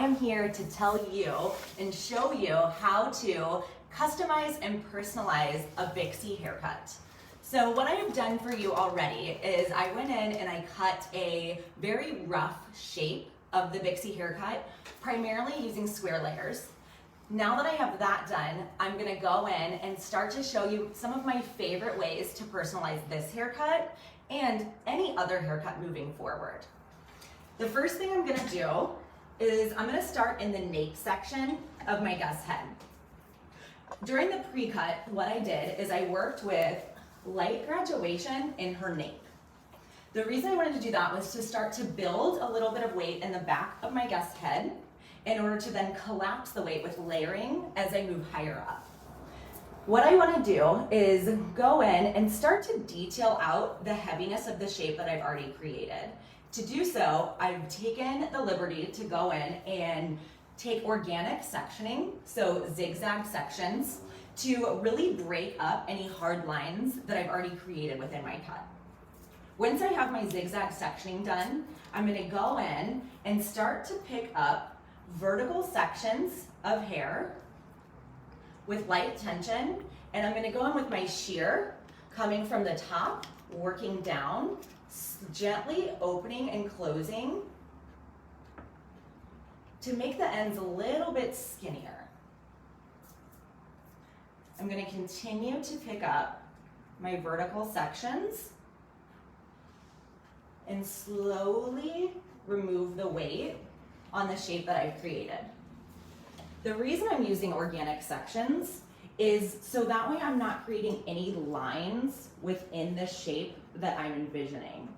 am here to tell you and show you how to customize and personalize a Bixie haircut. So what I have done for you already is I went in and I cut a very rough shape of the Bixie haircut, primarily using square layers. Now that I have that done, I'm gonna go in and start to show you some of my favorite ways to personalize this haircut and any other haircut moving forward. The first thing I'm gonna do is I'm gonna start in the nape section of my guest's head. During the pre-cut, what I did is I worked with light graduation in her nape. The reason I wanted to do that was to start to build a little bit of weight in the back of my guest's head in order to then collapse the weight with layering as I move higher up. What I want to do is go in and start to detail out the heaviness of the shape that I've already created. To do so, I've taken the liberty to go in and take organic sectioning, so zigzag sections, to really break up any hard lines that I've already created within my cut. Once I have my zigzag sectioning done, I'm going to go in and start to pick up vertical sections of hair with light tension, and I'm going to go in with my shear coming from the top, working down, gently opening and closing to make the ends a little bit skinnier. I'm going to continue to pick up my vertical sections and slowly remove the weight on the shape that I've created. The reason I'm using organic sections is so that way I'm not creating any lines within the shape that I'm envisioning.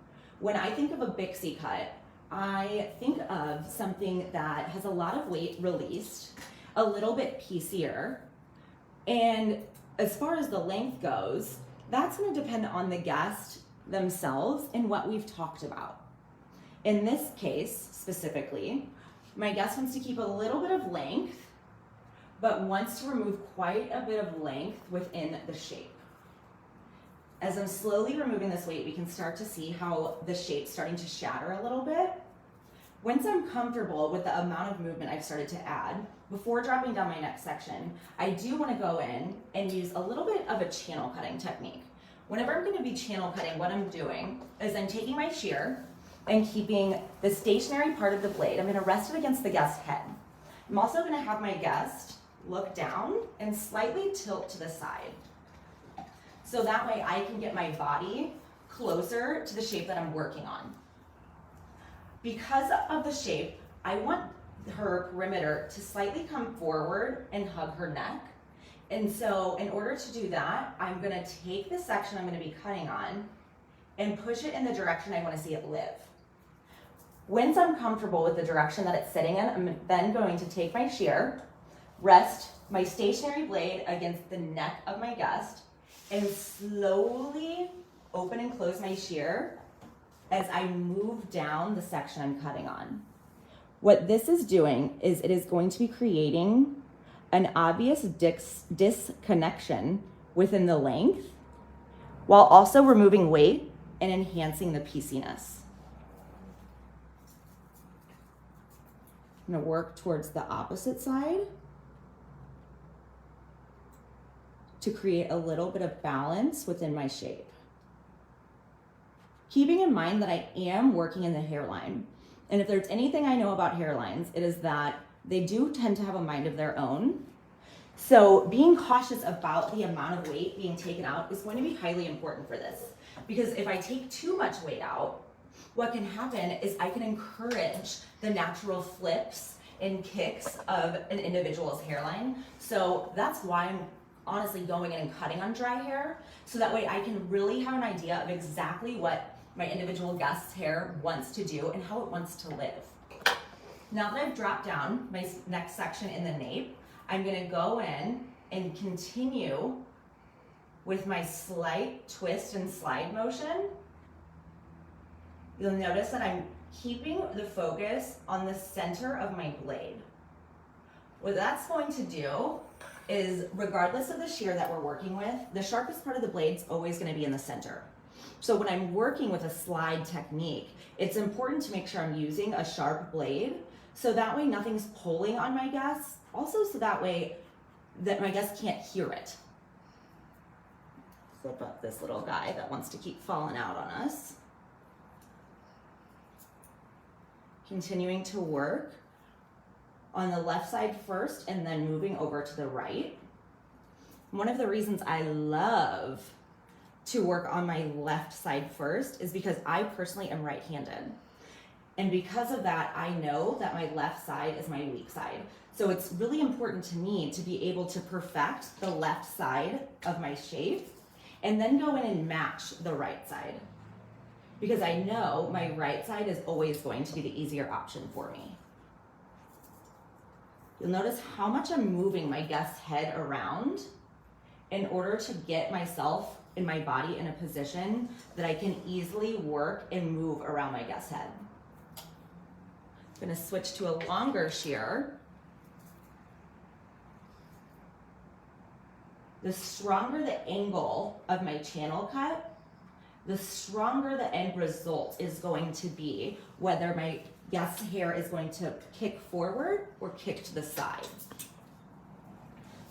When I think of a Bixie cut, I think of something that has a lot of weight released, a little bit piecier, and as far as the length goes, that's going to depend on the guest themselves and what we've talked about. In this case, specifically, my guest wants to keep a little bit of length, but wants to remove quite a bit of length within the shape. As I'm slowly removing this weight, we can start to see how the shape's starting to shatter a little bit. Once I'm comfortable with the amount of movement I've started to add, before dropping down my next section, I do want to go in and use a little bit of a channel cutting technique. Whenever I'm going to be channel cutting, what I'm doing is I'm taking my shear and keeping the stationary part of the blade. I'm going to rest it against the guest's head. I'm also going to have my guest look down and slightly tilt to the side. So that way I can get my body closer to the shape that I'm working on. Because of the shape, I want her perimeter to slightly come forward and hug her neck. And so in order to do that, I'm going to take the section I'm going to be cutting on and push it in the direction I want to see it live. Once I'm comfortable with the direction that it's sitting in, I'm then going to take my shear, rest my stationary blade against the neck of my guest, and slowly open and close my shear as I move down the section I'm cutting on. What this is doing is it is going to be creating an obvious disconnection within the length while also removing weight and enhancing the pieciness. I'm going to work towards the opposite side to create a little bit of balance within my shape. Keeping in mind that I am working in the hairline, and if there's anything I know about hairlines, it is that they do tend to have a mind of their own. So being cautious about the amount of weight being taken out is going to be highly important for this. Because if I take too much weight out, what can happen is I can encourage the natural flips and kicks of an individual's hairline. So that's why I'm honestly going in and cutting on dry hair, so that way I can really have an idea of exactly what my individual guest's hair wants to do and how it wants to live. Now that I've dropped down my next section in the nape, I'm going to go in and continue with my slight twist and slide motion. You'll notice that I'm keeping the focus on the center of my blade. What that's going to do is, regardless of the shear that we're working with, the sharpest part of the blade's always going to be in the center. So when I'm working with a slide technique, it's important to make sure I'm using a sharp blade So that way nothing's pulling on my guests. Also, so that way that my guests can't hear it. Flip up this little guy that wants to keep falling out on us. Continuing to work on the left side first and then moving over to the right. One of the reasons I love to work on my left side first is because I personally am right-handed. And because of that, I know that my left side is my weak side. So it's really important to me to be able to perfect the left side of my shape and then go in and match the right side. Because I know my right side is always going to be the easier option for me. You'll notice how much I'm moving my guest's head around in order to get myself and my body in a position that I can easily work and move around my guest's head. I'm gonna switch to a longer shear. The stronger the angle of my channel cut, the stronger the end result is going to be, whether my guest's hair is going to kick forward or kick to the side.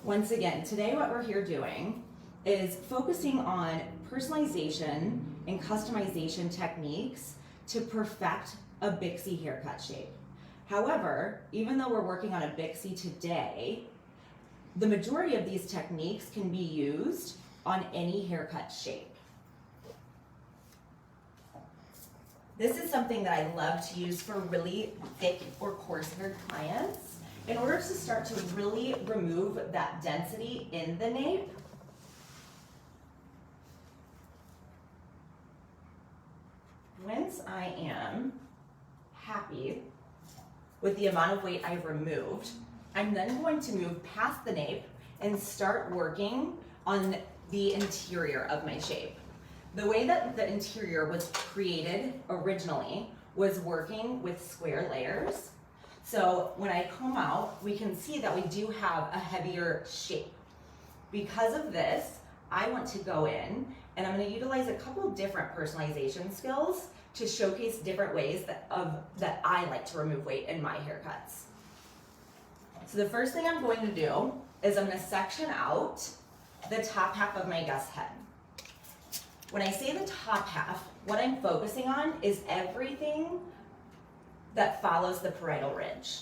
Once again, today what we're here doing is focusing on personalization and customization techniques to perfect a Bixie haircut shape. However, even though we're working on a Bixie today, the majority of these techniques can be used on any haircut shape. This is something that I love to use for really thick or coarse haired clients in order to start to really remove that density in the nape. Once I am happy with the amount of weight I've removed, I'm then going to move past the nape and start working on the interior of my shape. The way that the interior was created originally was working with square layers. So when I comb out, we can see that we do have a heavier shape. Because of this, I want to go in and I'm going to utilize a couple of different personalization skills to showcase different ways that I like to remove weight in my haircuts. So the first thing I'm going to do is I'm going to section out the top half of my guest's head. When I say the top half, what I'm focusing on is everything that follows the parietal ridge.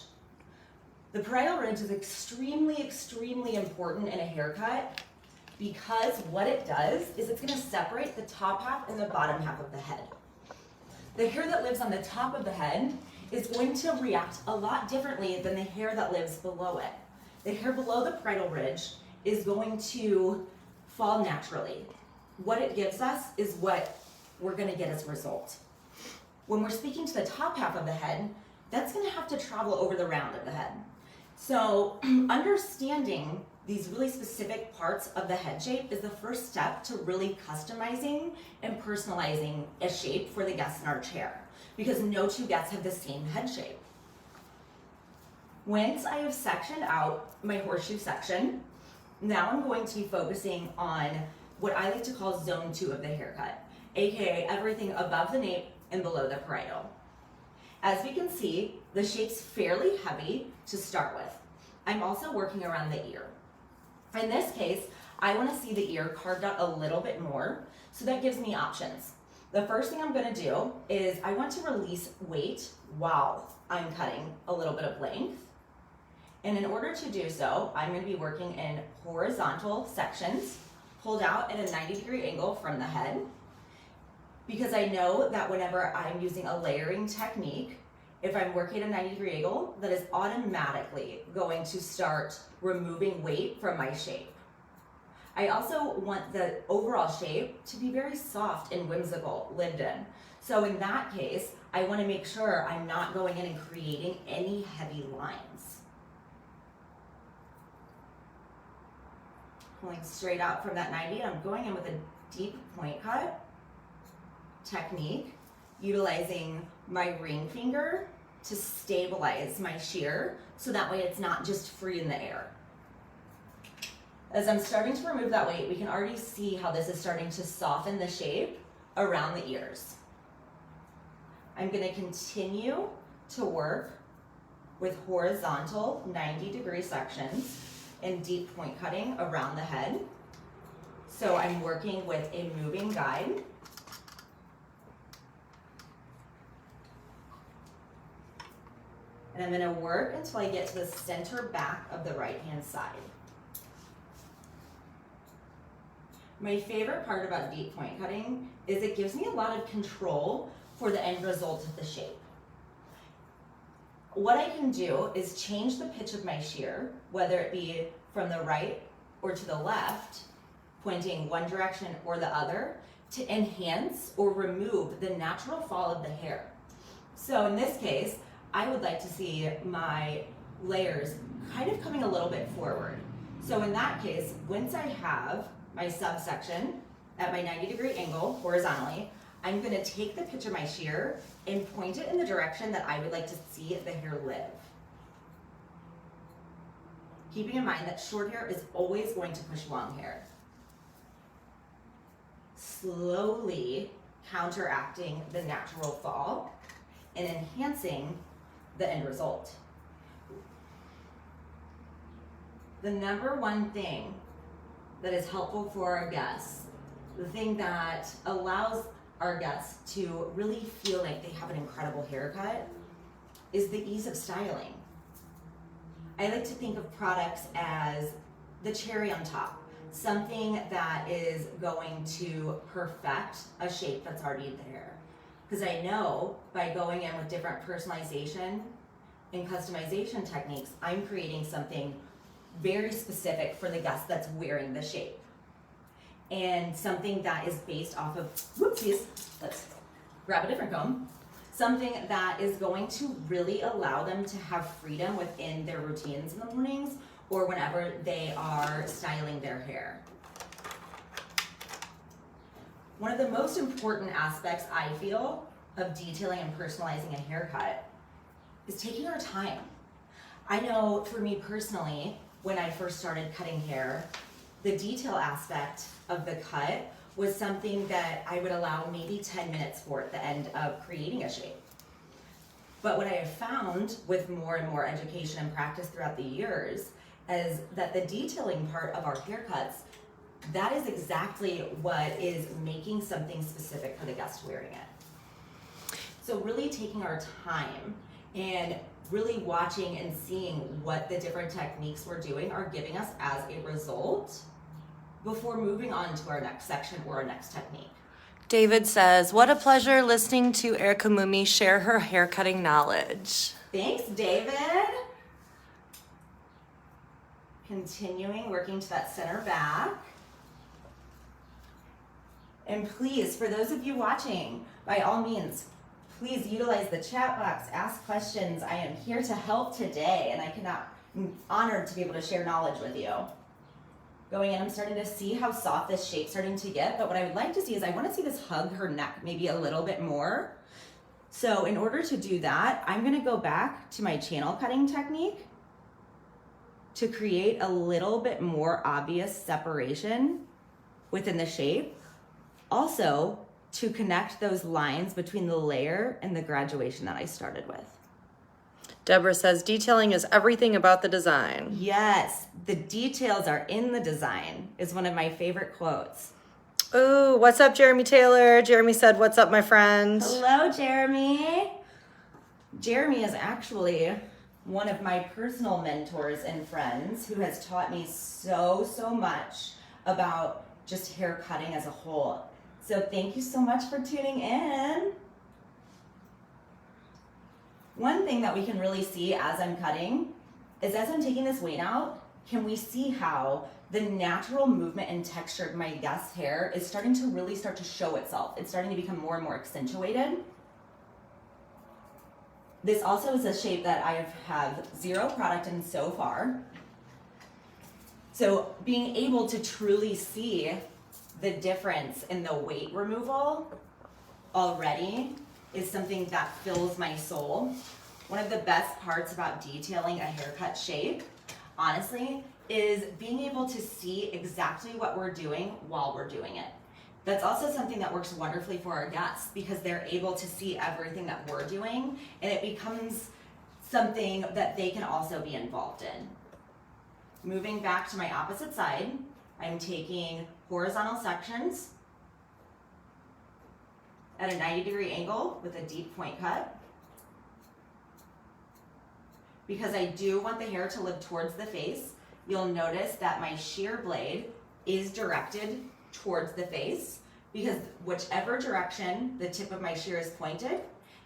The parietal ridge is extremely, extremely important in a haircut because what it does is it's going to separate the top half and the bottom half of the head. The hair that lives on the top of the head is going to react a lot differently than the hair that lives below it. The hair below the parietal ridge is going to fall naturally. What it gives us is what we're going to get as a result. When we're speaking to the top half of the head, that's going to have to travel over the round of the head. So understanding these really specific parts of the head shape is the first step to really customizing and personalizing a shape for the guests in our chair, because no two guests have the same head shape. Once I have sectioned out my horseshoe section, now I'm going to be focusing on what I like to call zone 2 of the haircut, aka everything above the nape and below the parietal. As we can see, the shape's fairly heavy to start with. I'm also working around the ear. In this case, I want to see the ear carved out a little bit more, so that gives me options. The first thing I'm going to do is I want to release weight while I'm cutting a little bit of length. And in order to do so, I'm going to be working in horizontal sections, pulled out at a 90-degree angle from the head, because I know that whenever I'm using a layering technique, if I'm working at a 90-degree angle, that is automatically going to start removing weight from my shape. I also want the overall shape to be very soft and whimsical, lived in. So in that case, I want to make sure I'm not going in and creating any heavy lines. Pulling straight out from that 90, I'm going in with a deep point cut technique, utilizing my ring finger to stabilize my shear so that way it's not just free in the air. As I'm starting to remove that weight, we can already see how this is starting to soften the shape around the ears. I'm going to continue to work with horizontal 90-degree sections and deep point cutting around the head. So I'm working with a moving guide. And I'm gonna work until I get to the center back of the right-hand side. My favorite part about deep point cutting is it gives me a lot of control for the end result of the shape. What I can do is change the pitch of my shear, whether it be from the right or to the left, pointing one direction or the other, to enhance or remove the natural fall of the hair. So in this case, I would like to see my layers kind of coming a little bit forward. So in that case, once I have my subsection at my 90-degree angle horizontally, I'm gonna take the pitch of my shear and point it in the direction that I would like to see the hair live. Keeping in mind that short hair is always going to push long hair. Slowly counteracting the natural fall and enhancing the end result. The number one thing that is helpful for our guests, the thing that allows our guests to really feel like they have an incredible haircut, is the ease of styling. I like to think of products as the cherry on top, something that is going to perfect a shape that's already there. Because I know by going in with different personalization and customization techniques, I'm creating something very specific for the guest that's wearing the shape. And something that is based off of, whoopsies, let's grab a different comb. Something that is going to really allow them to have freedom within their routines in the mornings or whenever they are styling their hair. One of the most important aspects, I feel, of detailing and personalizing a haircut is taking our time. I know for me personally, when I first started cutting hair, the detail aspect of the cut was something that I would allow maybe 10 minutes for at the end of creating a shape. But what I have found with more and more education and practice throughout the years is that the detailing part of our haircuts, that is exactly what is making something specific for the guest wearing it. So really taking our time and really watching and seeing what the different techniques we're doing are giving us as a result before moving on to our next section or our next technique. David says, what a pleasure listening to Erica Mumi share her haircutting knowledge. Thanks, David. Continuing, working to that center back. And please, for those of you watching, by all means, please utilize the chat box, ask questions. I am here to help today, and I'm honored to be able to share knowledge with you. Going in, I'm starting to see how soft this shape's starting to get, but what I would like to see is I want to see this hug her neck maybe a little bit more. So in order to do that, I'm gonna go back to my channel cutting technique to create a little bit more obvious separation within the shape. Also, to connect those lines between the layer and the graduation that I started with. Deborah says, detailing is everything about the design. Yes, the details are in the design is one of my favorite quotes. Ooh, what's up, Jeremy Taylor? Jeremy said, what's up, my friend? Hello, Jeremy. Jeremy is actually one of my personal mentors and friends who has taught me so much about just hair cutting as a whole. So thank you so much for tuning in. One thing that we can really see as I'm cutting is as I'm taking this weight out, can we see how the natural movement and texture of my guest's hair is starting to really start to show itself. It's starting to become more and more accentuated. This also is a shape that I have zero product in so far. So being able to truly see the difference in the weight removal already is something that fills my soul. One of the best parts about detailing a haircut shape, honestly, is being able to see exactly what we're doing while we're doing it. That's also something that works wonderfully for our guests because they're able to see everything that we're doing, and it becomes something that they can also be involved in. Moving back to my opposite side, I'm taking horizontal sections at a 90-degree angle with a deep point cut. Because I do want the hair to live towards the face, you'll notice that my shear blade is directed towards the face, because whichever direction the tip of my shear is pointed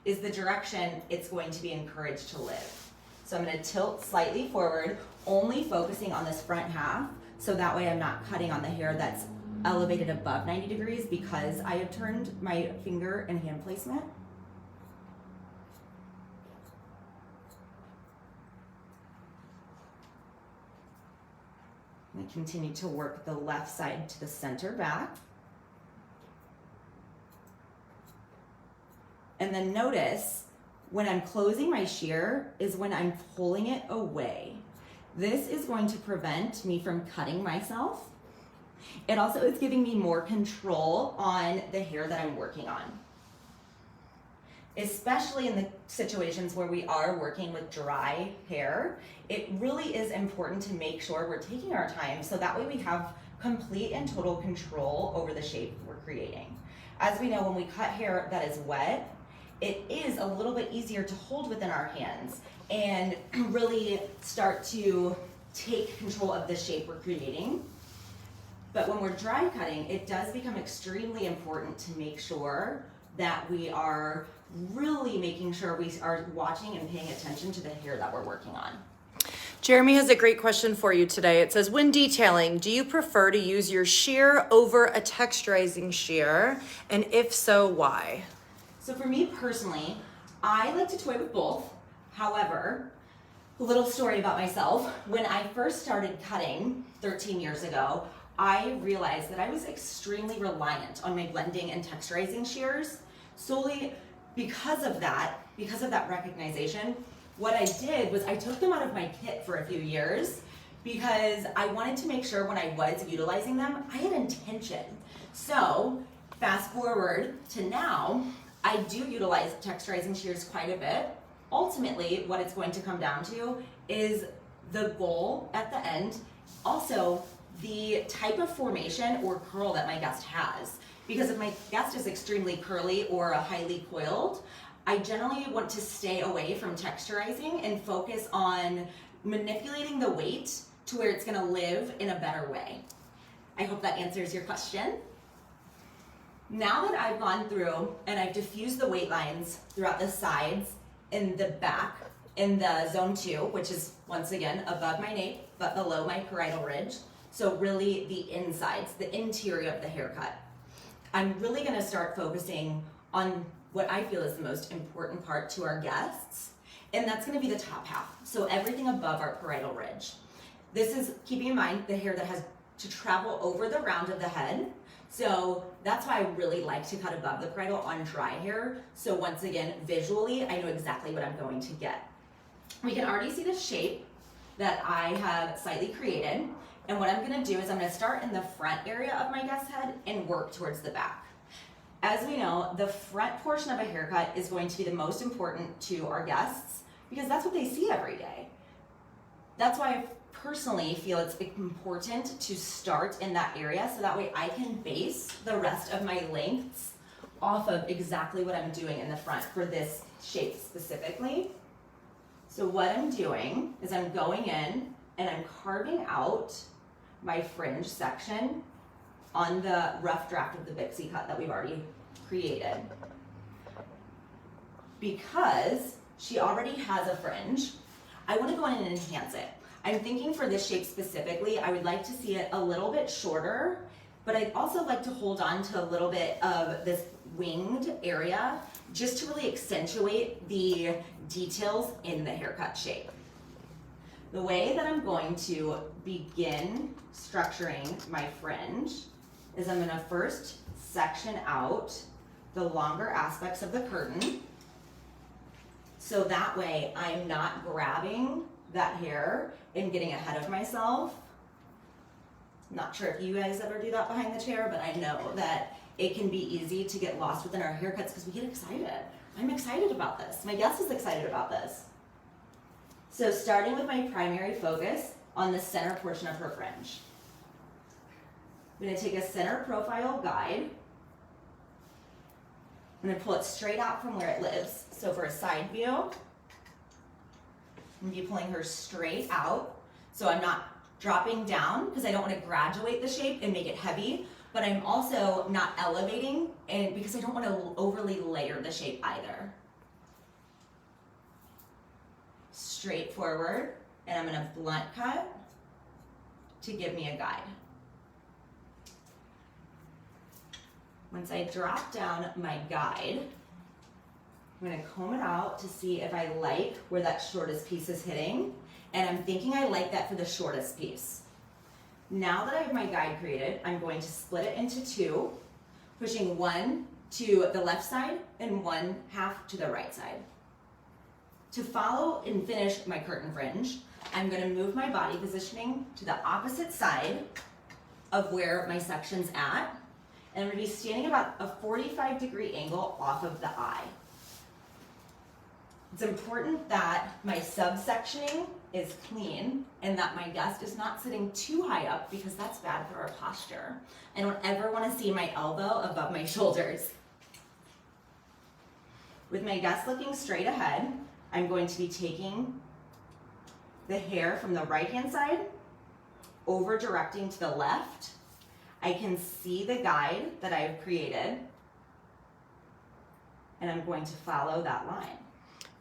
is the direction it's going to be encouraged to live. So I'm going to tilt slightly forward, only focusing on this front half, so that way I'm not cutting on the hair that's elevated above 90 degrees because I have turned my finger and hand placement. I continue to work the left side to the center back. And then notice when I'm closing my shear is when I'm pulling it away. This is going to prevent me from cutting myself. It also is giving me more control on the hair that I'm working on. Especially in the situations where we are working with dry hair, it really is important to make sure we're taking our time so that way we have complete and total control over the shape we're creating. As we know, when we cut hair that is wet, it is a little bit easier to hold within our hands and really start to take control of the shape we're creating. But when we're dry cutting, it does become extremely important to make sure that we are really making sure we are watching and paying attention to the hair that we're working on. Jeremy has a great question for you today. It says, when detailing, do you prefer to use your shear over a texturizing shear? And if so, why? So for me personally, I like to toy with both. However, a little story about myself. When I first started cutting 13 years ago, I realized that I was extremely reliant on my blending and texturizing shears. Solely because of that recognition, what I did was I took them out of my kit for a few years because I wanted to make sure when I was utilizing them, I had intention. So fast forward to now, I do utilize texturizing shears quite a bit. Ultimately, what it's going to come down to is the goal at the end, also the type of formation or curl that my guest has. Because if my guest is extremely curly or highly coiled, I generally want to stay away from texturizing and focus on manipulating the weight to where it's gonna live in a better way. I hope that answers your question. Now that I've gone through and I've diffused the weight lines throughout the sides and the back in the zone 2, which is once again above my nape but below my parietal ridge, so really the insides, the interior of the haircut, I'm really gonna start focusing on what I feel is the most important part to our guests, and that's gonna be the top half. So everything above our parietal ridge. This is keeping in mind the hair that has to travel over the round of the head. So that's why I really like to cut above the parietal on dry hair. So once again, visually, I know exactly what I'm going to get. We can already see the shape that I have slightly created. And what I'm gonna do is I'm gonna start in the front area of my guest's head and work towards the back. As we know, the front portion of a haircut is going to be the most important to our guests because that's what they see every day. That's why I personally feel it's important to start in that area so that way I can base the rest of my lengths off of exactly what I'm doing in the front for this shape specifically. So what I'm doing is I'm going in and I'm carving out my fringe section on the rough draft of the Bixie cut that we've already created. Because she already has a fringe, I want to go in and enhance it. I'm thinking for this shape specifically, I would like to see it a little bit shorter, but I'd also like to hold on to a little bit of this winged area just to really accentuate the details in the haircut shape. The way that I'm going to begin structuring my fringe is I'm gonna first section out the longer aspects of the curtain. So that way I'm not grabbing that hair and getting ahead of myself. Not sure if you guys ever do that behind the chair, but I know that it can be easy to get lost within our haircuts because we get excited. I'm excited about this. My guest is excited about this. So starting with my primary focus on the center portion of her fringe. I'm going to take a center profile guide. I'm going to pull it straight out from where it lives. So for a side view, I'm going to be pulling her straight out. So I'm not dropping down because I don't want to graduate the shape and make it heavy, but I'm also not elevating and because I don't want to overly layer the shape either. Straight forward, and I'm going to blunt cut to give me a guide. Once I drop down my guide, I'm going to comb it out to see if I like where that shortest piece is hitting, and I'm thinking I like that for the shortest piece. Now that I have my guide created, I'm going to split it into two, pushing one to the left side and one half to the right side. To follow and finish my curtain fringe, I'm going to move my body positioning to the opposite side of where my section's at, and I'm going to be standing about a 45-degree angle off of the eye. It's important that my subsectioning is clean and that my guest is not sitting too high up because that's bad for our posture. I don't ever want to see my elbow above my shoulders. With my guest looking straight ahead, I'm going to be taking the hair from the right-hand side, over directing to the left. I can see the guide that I've created, and I'm going to follow that line.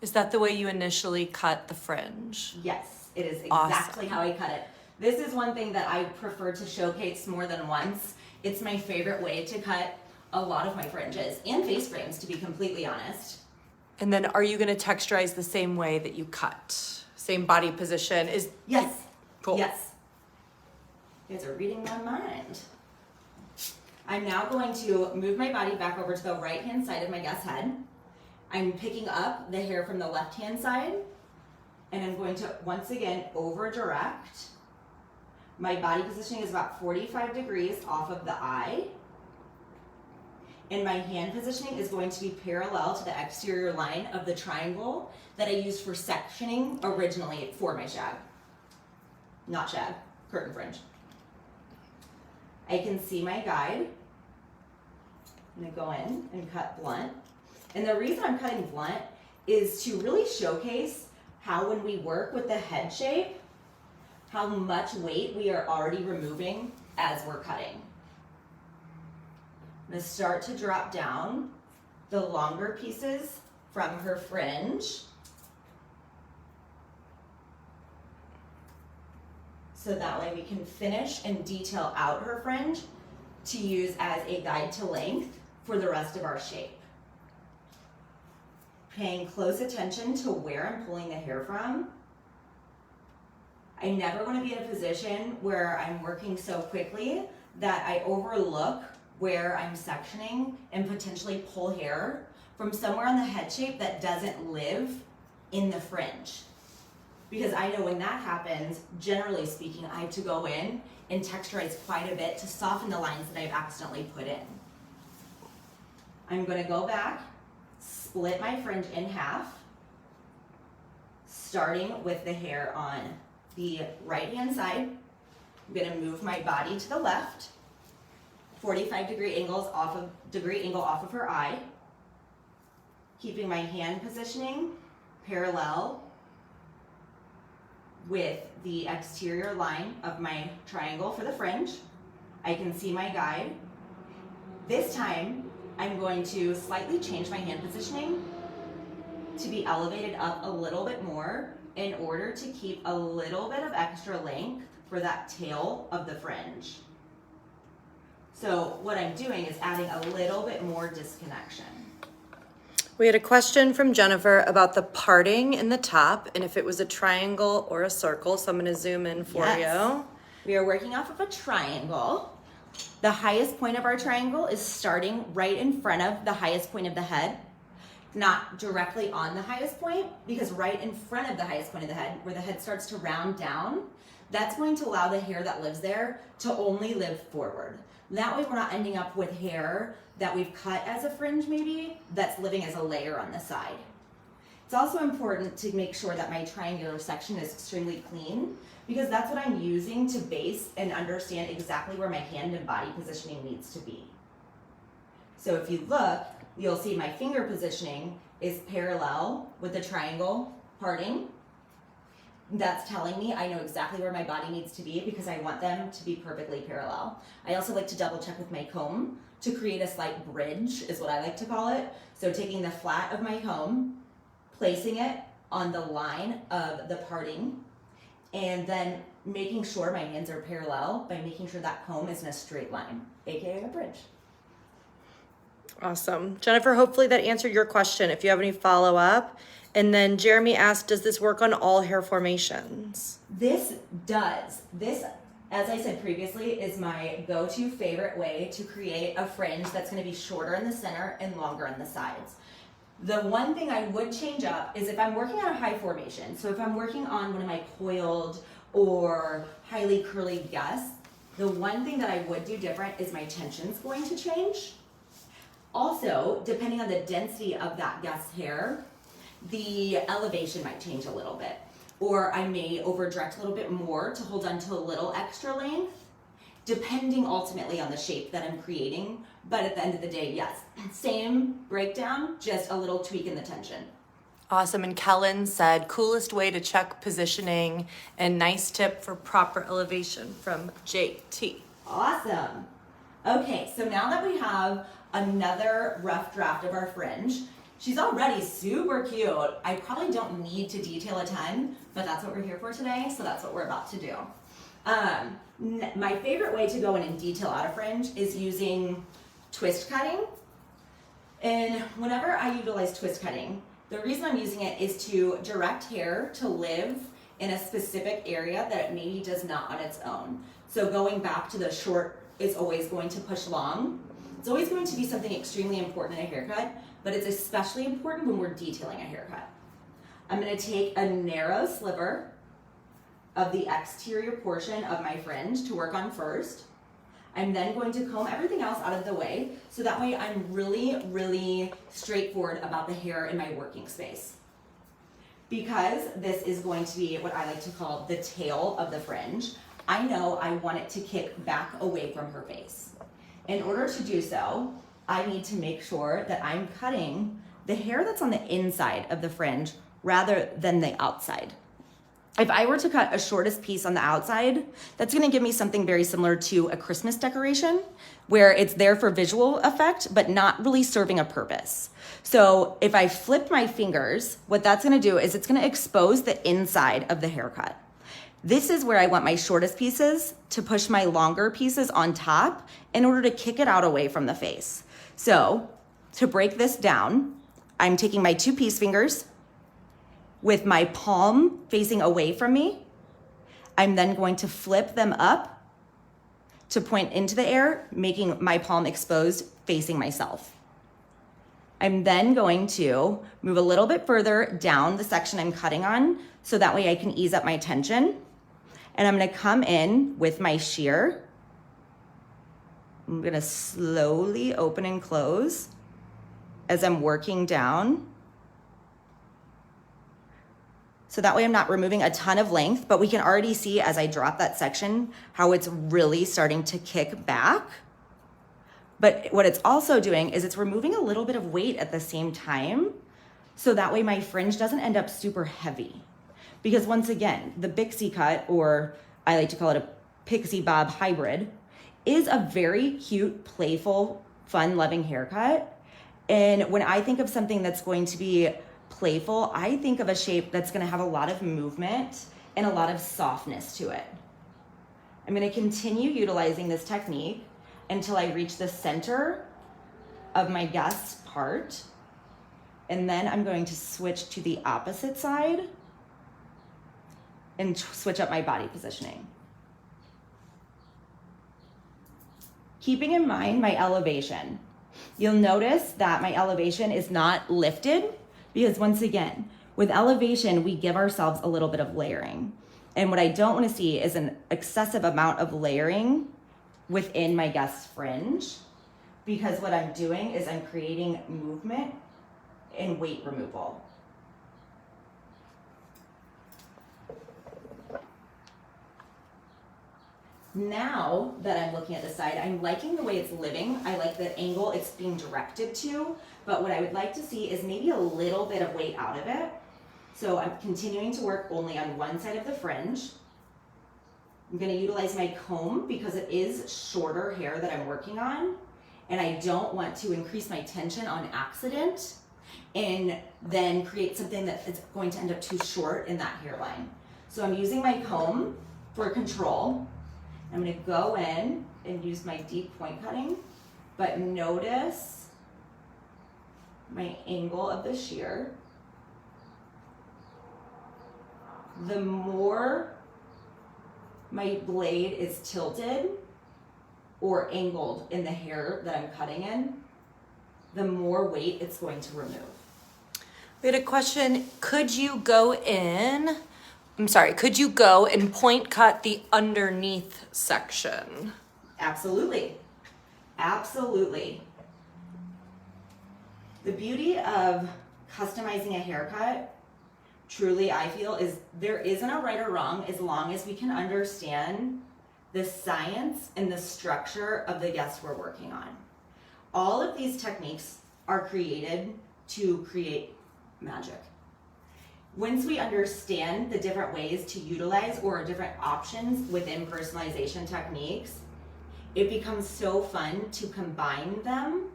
Is that the way you initially cut the fringe? Yes, it is exactly Awesome. how I cut it. This is one thing that I prefer to showcase more than once. It's my favorite way to cut a lot of my fringes and face frames, to be completely honest. And then are you going to texturize the same way that you cut? Same body position? Yes. Cool. Yes. You guys are reading my mind. I'm now going to move my body back over to the right-hand side of my guest's head. I'm picking up the hair from the left-hand side, and I'm going to, once again, over-direct. My body positioning is about 45 degrees off of the eye. And my hand positioning is going to be parallel to the exterior line of the triangle that I used for sectioning originally for my shag. Not shag, curtain fringe. I can see my guide. I'm gonna go in and cut blunt. And the reason I'm cutting blunt is to really showcase how when we work with the head shape, how much weight we are already removing as we're cutting. I'm gonna start to drop down the longer pieces from her fringe. So that way we can finish and detail out her fringe to use as a guide to length for the rest of our shape. Paying close attention to where I'm pulling the hair from. I never want to be in a position where I'm working so quickly that I overlook where I'm sectioning and potentially pull hair from somewhere on the head shape that doesn't live in the fringe. Because I know when that happens, generally speaking, I have to go in and texturize quite a bit to soften the lines that I've accidentally put in. I'm going to go back, split my fringe in half, starting with the hair on the right-hand side. I'm going to move my body to the left, 45-degree angle off of her eye, keeping my hand positioning parallel with the exterior line of my triangle for the fringe. I can see my guide. This time, I'm going to slightly change my hand positioning to be elevated up a little bit more in order to keep a little bit of extra length for that tail of the fringe. So what I'm doing is adding a little bit more disconnection. We had a question from Jennifer about the parting in the top and if it was a triangle or a circle. So I'm going to zoom in for you. We are working off of a triangle. The highest point of our triangle is starting right in front of the highest point of the head, not directly on the highest point, because right in front of the highest point of the head, where the head starts to round down, that's going to allow the hair that lives there to only live forward. That way we're not ending up with hair that we've cut as a fringe maybe, that's living as a layer on the side. It's also important to make sure that my triangular section is extremely clean, because that's what I'm using to base and understand exactly where my hand and body positioning needs to be. So if you look, you'll see my finger positioning is parallel with the triangle parting. That's telling me I know exactly where my body needs to be because I want them to be perfectly parallel. I also like to double check with my comb to create a slight bridge, is what I like to call it. So taking the flat of my comb, placing it on the line of the parting, and then making sure my hands are parallel by making sure that comb is in a straight line, aka a bridge. Awesome. Jennifer, hopefully that answered your question. If you have any follow-up. And then Jeremy asked, does this work on all hair formations? This does. This, as I said previously, is my go-to favorite way to create a fringe that's going to be shorter in the center and longer on the sides. The one thing I would change up is if I'm working on a high formation, so if I'm working on one of my coiled or highly curly gusts, the one thing that I would do different is my tension's going to change. Also, depending on the density of that gust hair, the elevation might change a little bit. Or I may over direct a little bit more to hold on to a little extra length, depending ultimately on the shape that I'm creating. But at the end of the day, yes, same breakdown, just a little tweak in the tension. Awesome. And Kellen said, coolest way to check positioning and nice tip for proper elevation from JT. Awesome. Okay, so now that we have another rough draft of our fringe, she's already super cute. I probably don't need to detail a ton, but that's what we're here for today, so that's what we're about to do. My favorite way to go in and detail out a fringe is using twist cutting. And whenever I utilize twist cutting, the reason I'm using it is to direct hair to live in a specific area that it maybe does not on its own. So going back to the short is always going to push long. It's always going to be something extremely important in a haircut, but it's especially important when we're detailing a haircut. I'm going to take a narrow sliver of the exterior portion of my fringe to work on first. I'm then going to comb everything else out of the way, so that way I'm really, really straightforward about the hair in my working space. Because this is going to be what I like to call the tail of the fringe, I know I want it to kick back away from her face. In order to do so, I need to make sure that I'm cutting the hair that's on the inside of the fringe rather than the outside. If I were to cut a shortest piece on the outside, that's going to give me something very similar to a Christmas decoration, where it's there for visual effect, but not really serving a purpose. So if I flip my fingers, what that's going to do is it's going to expose the inside of the haircut. This is where I want my shortest pieces to push my longer pieces on top in order to kick it out away from the face. So to break this down, I'm taking my 2 piece fingers with my palm facing away from me. I'm then going to flip them up to point into the air, making my palm exposed facing myself. I'm then going to move a little bit further down the section I'm cutting on, so that way I can ease up my tension. And I'm gonna come in with my shear. I'm gonna slowly open and close as I'm working down. So that way I'm not removing a ton of length, but we can already see as I drop that section how it's really starting to kick back. But what it's also doing is it's removing a little bit of weight at the same time, so that way my fringe doesn't end up super heavy. Because once again, the Bixie cut, or I like to call it a pixie bob hybrid, is a very cute, playful, fun-loving haircut. And when I think of something that's going to be playful, I think of a shape that's going to have a lot of movement and a lot of softness to it. I'm going to continue utilizing this technique until I reach the center of my gust part. And then I'm going to switch to the opposite side and switch up my body positioning. Keeping in mind my elevation, you'll notice that my elevation is not lifted, because once again, with elevation, we give ourselves a little bit of layering. And what I don't want to see is an excessive amount of layering within my gust fringe, because what I'm doing is I'm creating movement and weight removal. Now that I'm looking at the side, I'm liking the way it's living. I like the angle it's being directed to, but what I would like to see is maybe a little bit of weight out of it. So I'm continuing to work only on one side of the fringe. I'm gonna utilize my comb because it is shorter hair that I'm working on, and I don't want to increase my tension on accident and then create something that is going to end up too short in that hairline. So I'm using my comb for control. I'm gonna go in and use my deep point cutting, but notice my angle of the shear. The more my blade is tilted or angled in the hair that I'm cutting in, the more weight it's going to remove. We had a question, could you go and point cut the underneath section? Absolutely. Absolutely. The beauty of customizing a haircut, truly I feel, is there isn't a right or wrong as long as we can understand the science and the structure of the guest we're working on. All of these techniques are created to create magic. Once we understand the different ways to utilize or different options within personalization techniques, it becomes so fun to combine them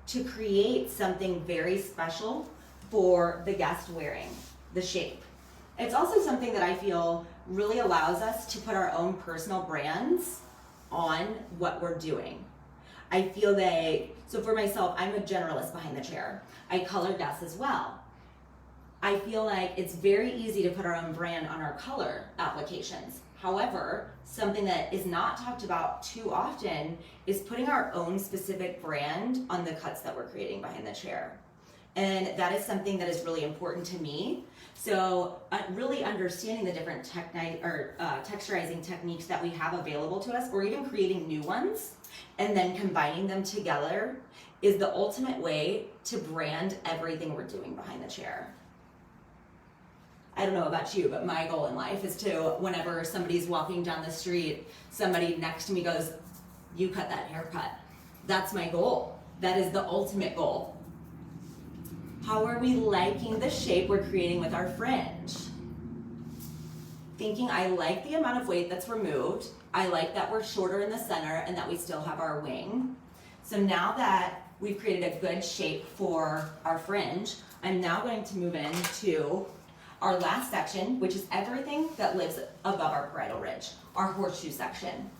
to create something very special for the guest wearing the shape. It's also something that I feel really allows us to put our own personal brands on what we're doing. I feel so for myself, I'm a generalist behind the chair. I color guests as well. I feel like it's very easy to put our own brand on our color applications. However, something that is not talked about too often is putting our own specific brand on the cuts that we're creating behind the chair. And that is something that is really important to me. So really understanding the different texturizing techniques that we have available to us, or even creating new ones, and then combining them together is the ultimate way to brand everything we're doing behind the chair. I don't know about you, but my goal in life is to, whenever somebody's walking down the street, somebody next to me goes, "You cut that haircut." That's my goal. That is the ultimate goal. How are we liking the shape we're creating with our fringe? Thinking I like the amount of weight that's removed. I like that we're shorter in the center and that we still have our wing. So now that we've created a good shape for our fringe, I'm now going to move into our last section, which is everything that lives above our bridal ridge, our horseshoe section.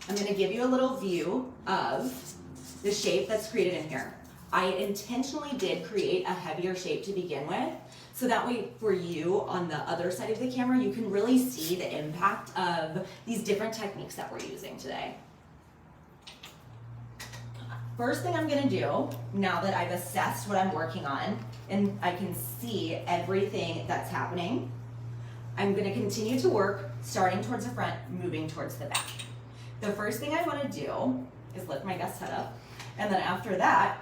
I'm gonna give you a little view of the shape that's created in here. I intentionally did create a heavier shape to begin with, so that way for you on the other side of the camera, you can really see the impact of these different techniques that we're using today. First thing I'm gonna do, now that I've assessed what I'm working on, and I can see everything that's happening, I'm gonna continue to work, starting towards the front, moving towards the back. The first thing I wanna do is lift my guest head up, and then after that,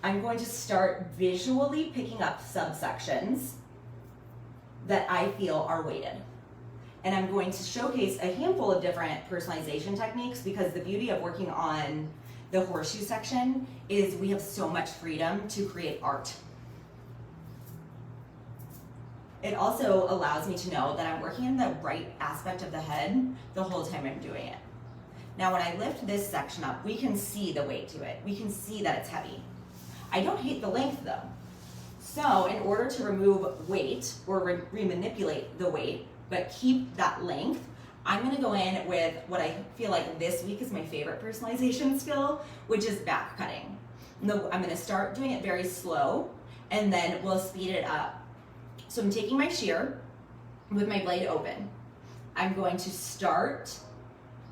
I'm going to start visually picking up subsections that I feel are weighted. And I'm going to showcase a handful of different personalization techniques, because the beauty of working on the horseshoe section is we have so much freedom to create art. It also allows me to know that I'm working in the right aspect of the head the whole time I'm doing it. Now when I lift this section up, we can see the weight to it. We can see that it's heavy. I don't hate the length though. So in order to remove weight or remanipulate the weight, but keep that length, I'm gonna go in with what I feel like this week is my favorite personalization skill, which is back cutting. I'm gonna start doing it very slow, and then we'll speed it up. So I'm taking my shear with my blade open. I'm going to start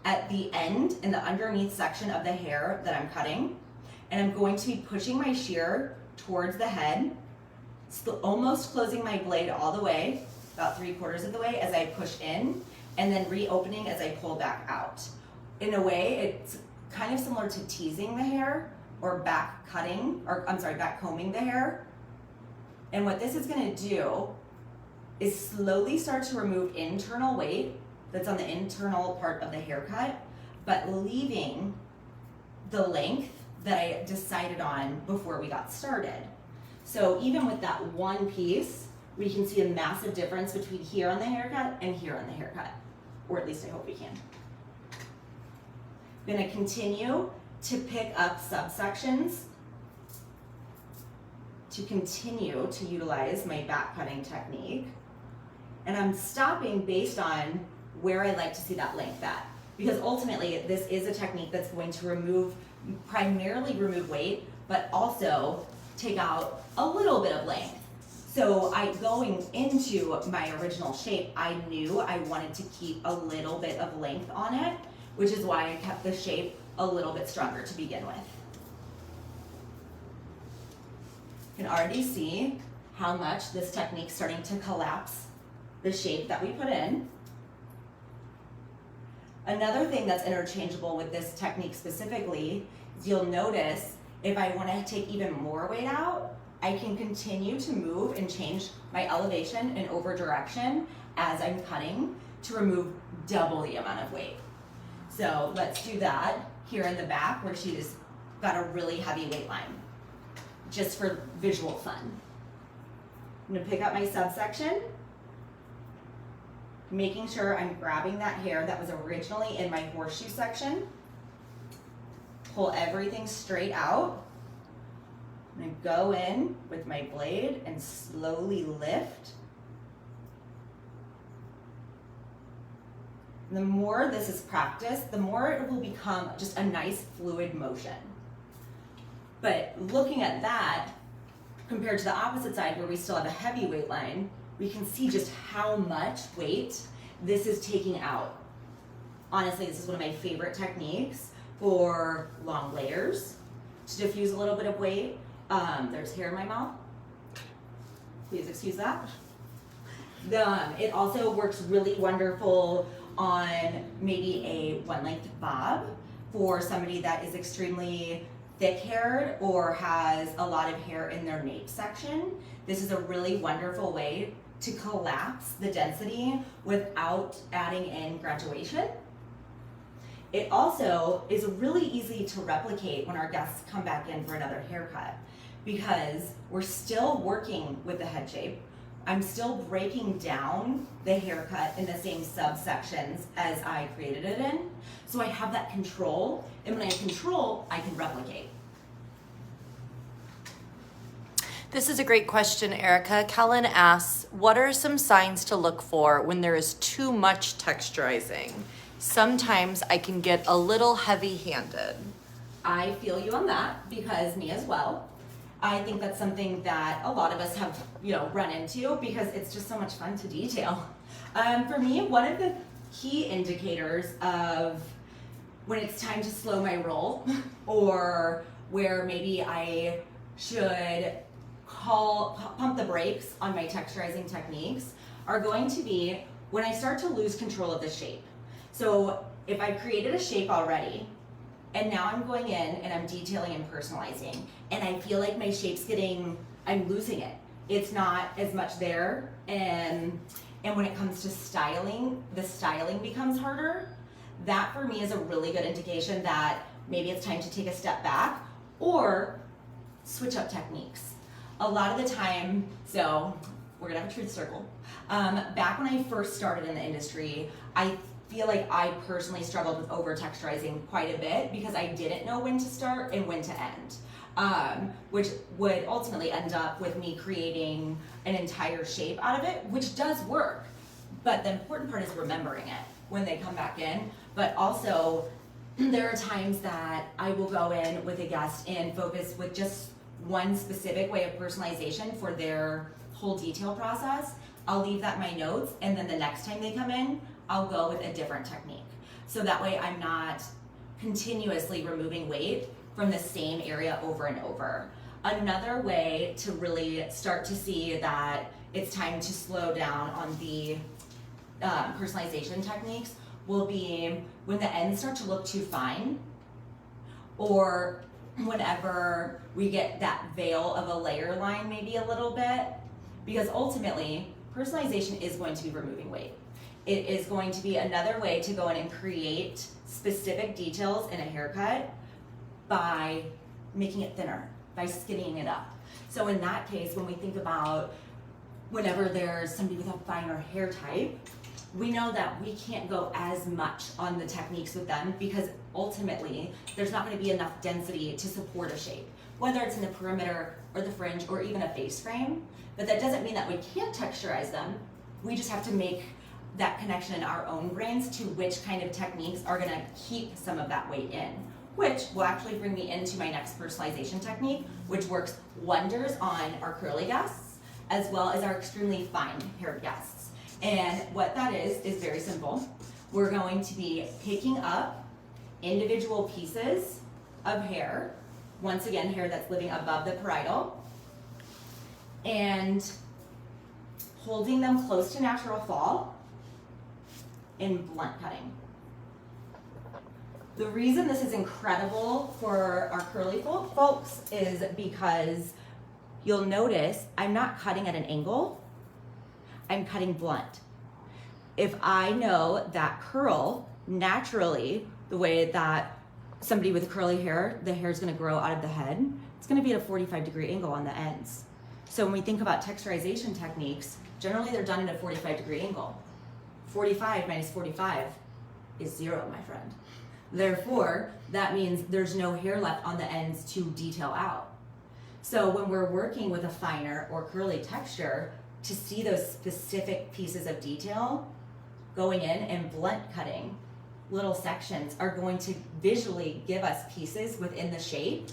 at the end in the underneath section of the hair that I'm cutting, and I'm going to be pushing my shear towards the head, almost closing my blade all the way, about 3/4 of the way as I push in, and then reopening as I pull back out. In a way, it's kind of similar to teasing the hair or back combing the hair. And what this is gonna do is slowly start to remove internal weight that's on the internal part of the haircut, but leaving the length that I decided on before we got started. So even with that one piece, we can see a massive difference between here on the haircut and here on the haircut, or at least I hope we can. I'm gonna continue to pick up subsections to continue to utilize my back cutting technique. And I'm stopping based on where I like to see that length at. Because ultimately, this is a technique that's going to primarily remove weight, but also take out a little bit of length. So going into my original shape, I knew I wanted to keep a little bit of length on it, which is why I kept the shape a little bit stronger to begin with. You can already see how much this technique's starting to collapse the shape that we put in. Another thing that's interchangeable with this technique specifically is you'll notice if I want to take even more weight out, I can continue to move and change my elevation and over direction as I'm cutting to remove double the amount of weight. So let's do that here in the back where she's got a really heavy weight line, just for visual fun. I'm gonna pick up my subsection, making sure I'm grabbing that hair that was originally in my horseshoe section. Pull everything straight out. I'm gonna go in with my blade and slowly lift. The more this is practiced, the more it will become just a nice fluid motion. But looking at that, compared to the opposite side where we still have a heavy weight line, we can see just how much weight this is taking out. Honestly, this is one of my favorite techniques for long layers, to diffuse a little bit of weight. There's hair in my mouth. Please excuse that. It also works really wonderful on maybe a one-length bob for somebody that is extremely thick-haired or has a lot of hair in their nape section. This is a really wonderful way to collapse the density without adding in graduation. It also is really easy to replicate when our guests come back in for another haircut because we're still working with the head shape. I'm still breaking down the haircut in the same subsections as I created it in. So I have that control, and when I have control, I can replicate. This is a great question, Erica. Kellen asks, what are some signs to look for when there is too much texturizing? Sometimes I can get a little heavy-handed. I feel you on that, because me as well. I think that's something that a lot of us have, run into because it's just so much fun to detail. For me, one of the key indicators of when it's time to slow my roll or where maybe I should pump the brakes on my texturizing techniques are going to be when I start to lose control of the shape. So if I've created a shape already, and now I'm going in and I'm detailing and personalizing, and I feel like my shape's I'm losing it. It's not as much there, and when it comes to styling, the styling becomes harder. That for me is a really good indication that maybe it's time to take a step back or switch up techniques. A lot of the time, so we're gonna have a truth circle. Back when I first started in the industry, I feel like I personally struggled with over texturizing quite a bit because I didn't know when to start and when to end, which would ultimately end up with me creating an entire shape out of it, which does work. But the important part is remembering it when they come back in. But also, there are times that I will go in with a guest and focus with just one specific way of personalization for their whole detail process. I'll leave that in my notes, and then the next time they come in, I'll go with a different technique. So that way I'm not continuously removing weight from the same area over and over. Another way to really start to see that it's time to slow down on the personalization techniques will be when the ends start to look too fine, or whenever we get that veil of a layer line maybe a little bit, because ultimately personalization is going to be removing weight. it is going to be another way to go in and create specific details in a haircut by making it thinner, by skinning it up. So in that case, when we think about whenever there's somebody with a finer hair type, we know that we can't go as much on the techniques with them because ultimately there's not going to be enough density to support a shape, whether it's in the perimeter or the fringe or even a face frame. But that doesn't mean that we can't texturize them. We just have to make that connection in our own brains to which kind of techniques are going to keep some of that weight in, which will actually bring me into my next personalization technique, which works wonders on our curly guests as well as our extremely fine haired guests. And what that is very simple. We're going to be picking up individual pieces of hair, once again, hair that's living above the parietal, and holding them close to natural fall and blunt cutting. The reason this is incredible for our curly folks is because you'll notice I'm not cutting at an angle, I'm cutting blunt. If I know that curl, naturally, the way that somebody with curly hair, the hair is gonna grow out of the head, it's gonna be at a 45-degree angle on the ends. So when we think about texturization techniques, generally they're done at a 45-degree angle. 45 minus 45 is 0, my friend. Therefore, that means there's no hair left on the ends to detail out. So when we're working with a finer or curly texture, to see those specific pieces of detail, going in and blunt cutting little sections are going to visually give us pieces within the shape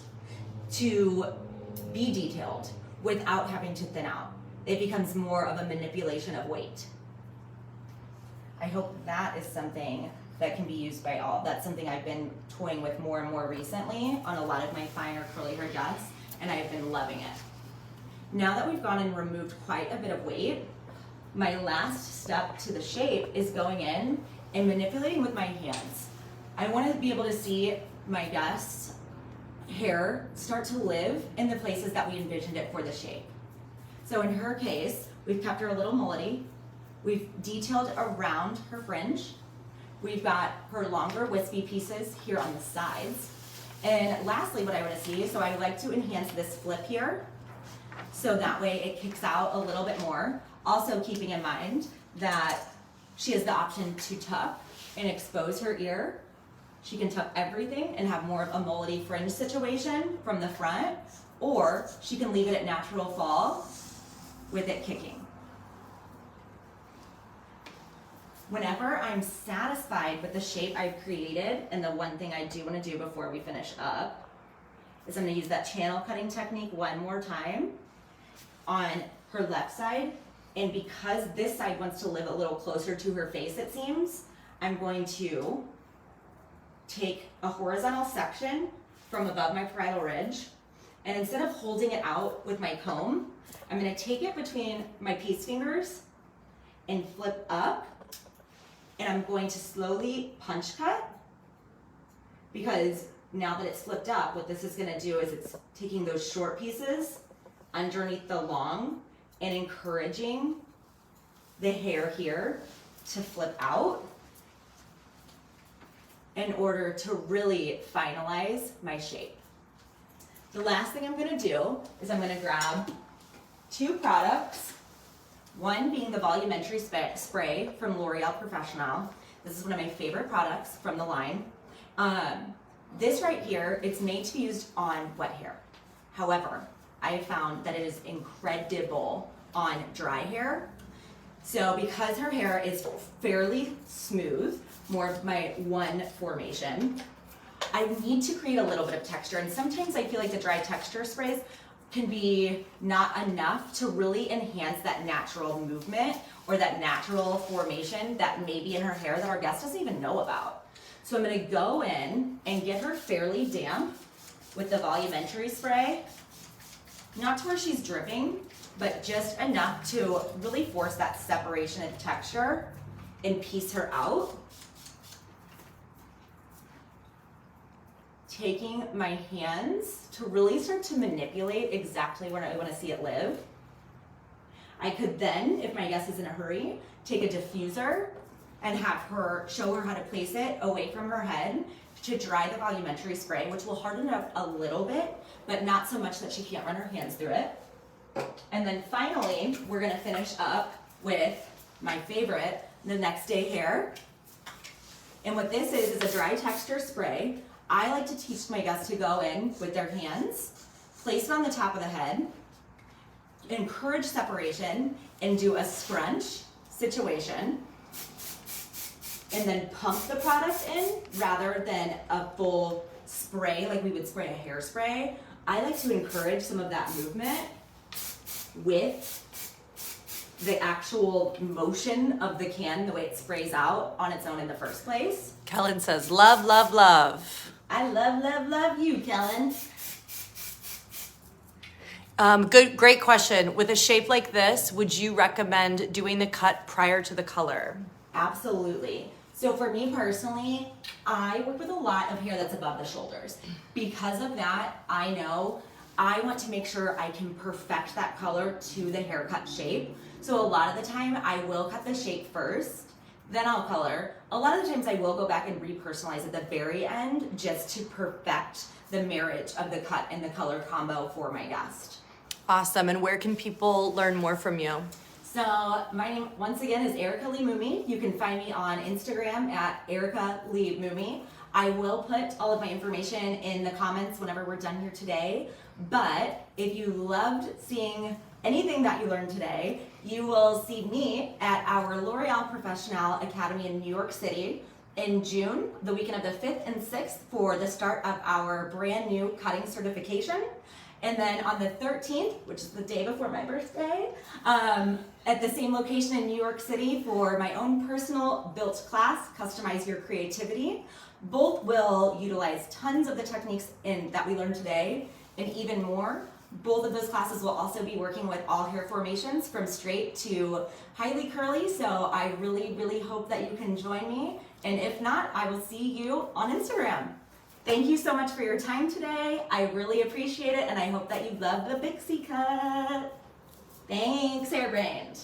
to be detailed without having to thin out. It becomes more of a manipulation of weight. I hope that is something that can be used by all. That's something I've been toying with more and more recently on a lot of my finer curly hair guests, and I've been loving it. Now that we've gone and removed quite a bit of weight, my last step to the shape is going in and manipulating with my hands. I want to be able to see my guest's hair start to live in the places that we envisioned it for the shape. So in her case, we've kept her a little mullety. We've detailed around her fringe. We've got her longer wispy pieces here on the sides. And lastly, what I want to see, so I like to enhance this flip here, so that way it kicks out a little bit more. Also keeping in mind that she has the option to tuck and expose her ear. She can tuck everything and have more of a mullety fringe situation from the front, or she can leave it at natural fall with it kicking. Whenever I'm satisfied with the shape I've created, and the one thing I do want to do before we finish up is I'm going to use that channel cutting technique one more time on her left side. And because this side wants to live a little closer to her face, it seems, I'm going to take a horizontal section from above my parietal ridge, and instead of holding it out with my comb, I'm going to take it between my piece fingers and flip up, and I'm going to slowly punch cut, because now that it's flipped up, what this is going to do is it's taking those short pieces underneath the long and encouraging the hair here to flip out in order to really finalize my shape. The last thing I'm going to do is I'm going to grab two products, one being the Volumetric Spray from L'Oreal Professional. This is one of my favorite products from the line. This right here, it's made to be used on wet hair. However, I have found that it is incredible on dry hair. So because her hair is fairly smooth, more of my one formation, I need to create a little bit of texture. And sometimes I feel like the dry texture sprays can be not enough to really enhance that natural movement or that natural formation that may be in her hair that our guest doesn't even know about. So I'm gonna go in and get her fairly damp with the Volumetric Spray. Not to where she's dripping, but just enough to really force that separation of texture and piece her out. Taking my hands to really start to manipulate exactly where I want to see it live. I could then, if my guest is in a hurry, take a diffuser and show her how to place it away from her head to dry the volumetric spray, which will harden it up a little bit, but not so much that she can't run her hands through it. And then finally, we're gonna finish up with my favorite, the next day hair. And what this is a dry texture spray. I like to teach my guests to go in with their hands, place it on the top of the head, encourage separation, and do a scrunch situation, and then pump the product in rather than a full spray like we would spray a hairspray. I like to encourage some of that movement with the actual motion of the can, the way it sprays out on its own in the first place. Kellen says, love, love, love. I love, love, love you, Kellen. Great question. With a shape like this, would you recommend doing the cut prior to the color? Absolutely. So for me personally, I work with a lot of hair that's above the shoulders. Because of that, I know I want to make sure I can perfect that color to the haircut shape. So a lot of the time I will cut the shape first, then I'll color. A lot of the times I will go back and repersonalize at the very end just to perfect the marriage of the cut and the color combo for my guest. Awesome. And where can people learn more from you? So my name, once again, is Erica Lee Mumi. You can find me on Instagram at Erica Lee Mumi. I will put all of my information in the comments whenever we're done here today. But if you loved seeing anything that you learned today, you will see me at our L'Oreal Professional Academy in New York City in June, the weekend of the 5th and 6th, for the start of our brand new cutting certification. And then on the 13th, which is the day before my birthday, at the same location in New York City for my own personal built class, Customize Your Creativity. Both will utilize tons of the techniques that we learned today and even more. Both of those classes will also be working with all hair formations from straight to highly curly. So I really, really hope that you can join me. And if not, I will see you on Instagram. Thank you so much for your time today. I really appreciate it, and I hope that you love the Bixie cut. Thanks, Hairbrained.